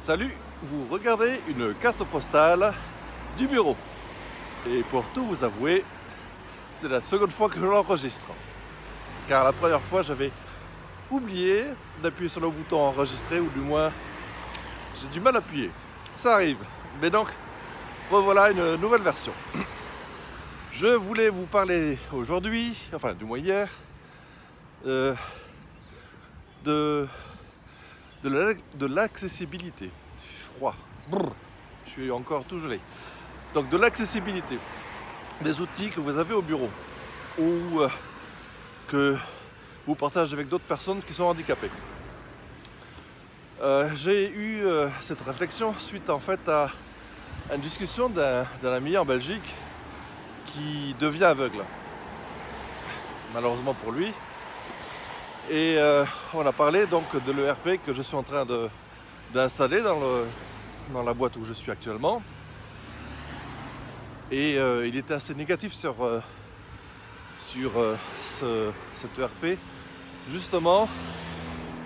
Salut, vous regardez une carte postale du bureau. Et pour tout vous avouer, c'est la seconde fois que je l'enregistre. Car la première fois, j'avais oublié d'appuyer sur le bouton enregistrer, ou du moins, j'ai du mal à appuyer. Ça arrive. Mais donc, revoilà une nouvelle version. Je voulais vous parler aujourd'hui, enfin du moins hier, de l'accessibilité. Il fait froid. Brrr. Je suis encore tout gelé. Donc de l'accessibilité des outils que vous avez au bureau ou que vous partagez avec d'autres personnes qui sont handicapées. J'ai eu cette réflexion suite en fait à une discussion d'un ami en Belgique qui devient aveugle, malheureusement pour lui. Et on a parlé donc de l'ERP que je suis en train d'installer dans la boîte où je suis actuellement. Et il était assez négatif sur cet ERP, justement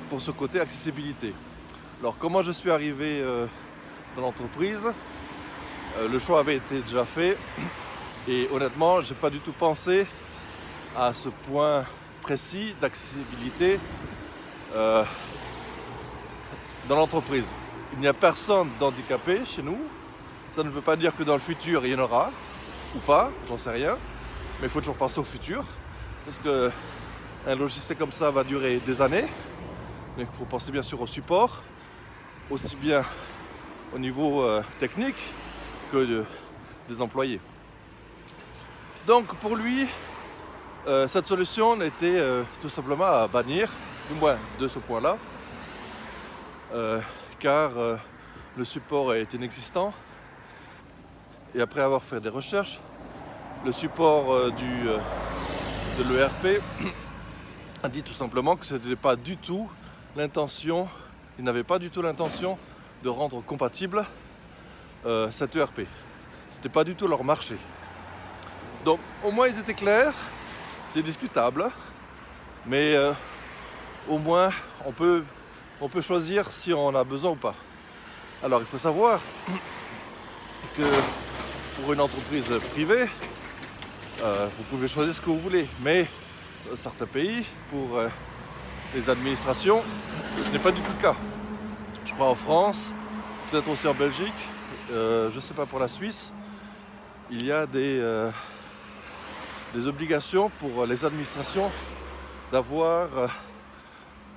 pour ce côté accessibilité. Alors comment je suis arrivé dans l'entreprise, le choix avait été déjà fait et honnêtement j'ai pas du tout pensé à ce point précis d'accessibilité dans l'entreprise. Il n'y a personne d'handicapé chez nous. Ça ne veut pas dire que dans le futur il y en aura ou pas, j'en sais rien, mais il faut toujours penser au futur parce qu'un logiciel comme ça va durer des années. Donc il faut penser bien sûr au support, aussi bien au niveau technique que des employés. Donc pour lui, cette solution était tout simplement à bannir, du moins de ce point-là, car le support est inexistant. Et après avoir fait des recherches, le support de l'ERP a dit tout simplement que ce n'était pas du tout l'intention, il n'avait pas du tout l'intention de rendre compatible cet ERP. Ce n'était pas du tout leur marché. Donc au moins ils étaient clairs. C'est discutable, mais au moins on peut choisir si on en a besoin ou pas. Alors il faut savoir que pour une entreprise privée, vous pouvez choisir ce que vous voulez, mais dans certains pays, pour les administrations, ce n'est pas du tout le cas. Je crois en France, peut-être aussi en Belgique, je ne sais pas pour la Suisse, il y a des obligations pour les administrations d'avoir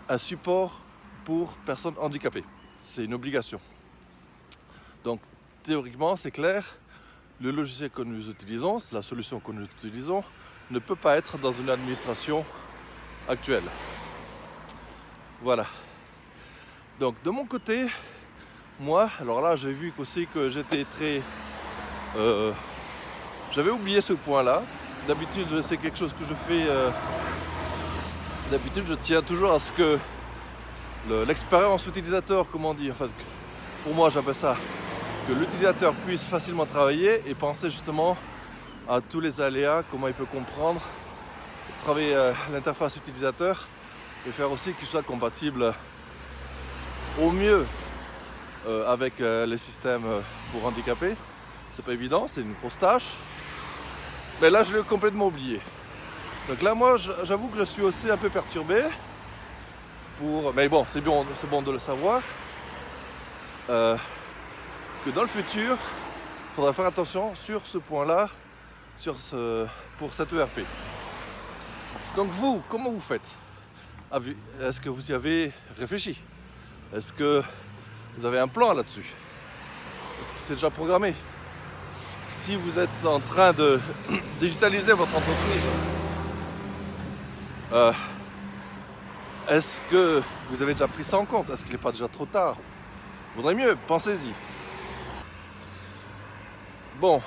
un support pour personnes handicapées. C'est une obligation. Donc théoriquement, c'est clair, le logiciel que nous utilisons, c'est la solution que nous utilisons, ne peut pas être dans une administration actuelle. Voilà. Donc de mon côté, moi, alors là j'ai vu aussi que j'étais très... j'avais oublié ce point-là. D'habitude, c'est quelque chose que je fais. D'habitude, je tiens toujours à ce que l'expérience utilisateur, comme on dit, enfin, pour moi, j'appelle ça, que l'utilisateur puisse facilement travailler et penser justement à tous les aléas, comment il peut comprendre, travailler l'interface utilisateur et faire aussi qu'il soit compatible au mieux avec les systèmes pour handicapés. C'est pas évident, c'est une grosse tâche. Mais là, je l'ai complètement oublié. Donc là, moi, j'avoue que je suis aussi un peu perturbé. Mais bon, c'est bon de le savoir. Que dans le futur, il faudra faire attention sur ce point-là, pour cet ERP. Donc vous, comment vous faites? Est-ce que vous y avez réfléchi? Est-ce que vous avez un plan là-dessus? Est-ce que c'est déjà programmé? Si vous êtes en train de digitaliser votre entreprise, est-ce que vous avez déjà pris ça en compte? Est-ce qu'il n'est pas déjà trop tard? Vaudrait mieux, pensez-y. Bon,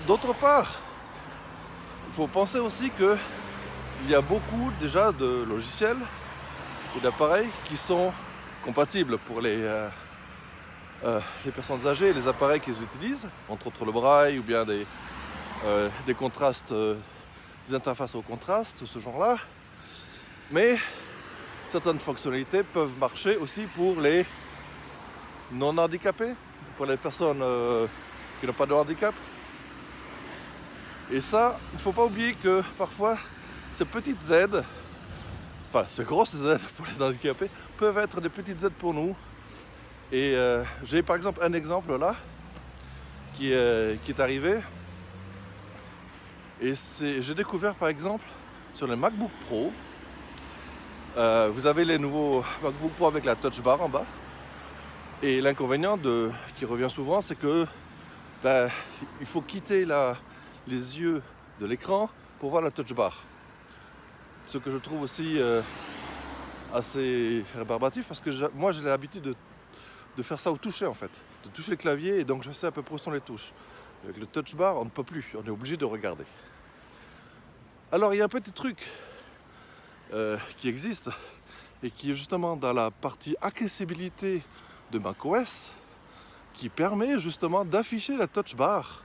d'autre part, il faut penser aussi qu'il y a beaucoup déjà de logiciels ou d'appareils qui sont compatibles pour les personnes âgées et les appareils qu'ils utilisent, entre autres le braille ou bien des contrastes, des interfaces au contraste, ce genre-là. Mais certaines fonctionnalités peuvent marcher aussi pour les non handicapés, pour les personnes qui n'ont pas de handicap. Et ça, il ne faut pas oublier que parfois, ces petites aides, enfin ces grosses aides pour les handicapés, peuvent être des petites aides pour nous. Et j'ai par exemple un exemple là, qui est arrivé. Et j'ai découvert par exemple sur les MacBook Pro, vous avez les nouveaux MacBook Pro avec la Touch Bar en bas. Et l'inconvénient qui revient souvent, c'est que il faut quitter les yeux de l'écran pour voir la Touch Bar. Ce que je trouve aussi assez rébarbatif, parce que moi j'ai l'habitude de faire ça au toucher en fait, de toucher le clavier, et donc je sais à peu près où sont les touches. Avec le Touch Bar, on ne peut plus, on est obligé de regarder. Alors il y a un petit truc qui existe et qui est justement dans la partie accessibilité de macOS, qui permet justement d'afficher la Touch Bar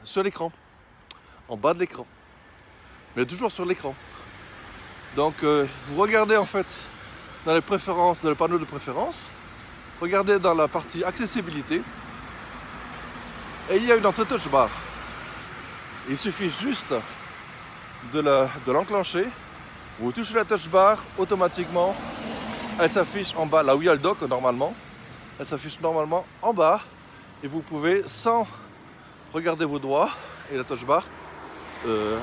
sur l'écran, en bas de l'écran, mais toujours sur l'écran. Donc vous regardez en fait dans les préférences, dans le panneau de préférences, regardez dans la partie accessibilité, et il y a une entrée Touch Bar. Il suffit juste de l'enclencher, vous touchez la Touch Bar, automatiquement elle s'affiche en bas, là où il y a le dock normalement, elle s'affiche normalement en bas, et vous pouvez, sans regarder vos doigts et la Touch Bar,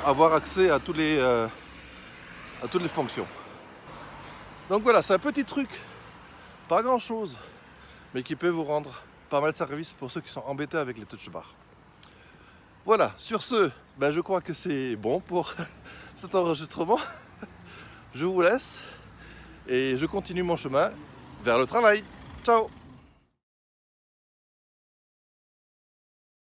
avoir accès à toutes les fonctions. Donc voilà, c'est un petit truc, pas grand chose, mais qui peut vous rendre pas mal de service pour ceux qui sont embêtés avec les Touch Bar. Voilà, sur ce, je crois que c'est bon pour cet enregistrement. Je vous laisse et je continue mon chemin vers le travail. Ciao!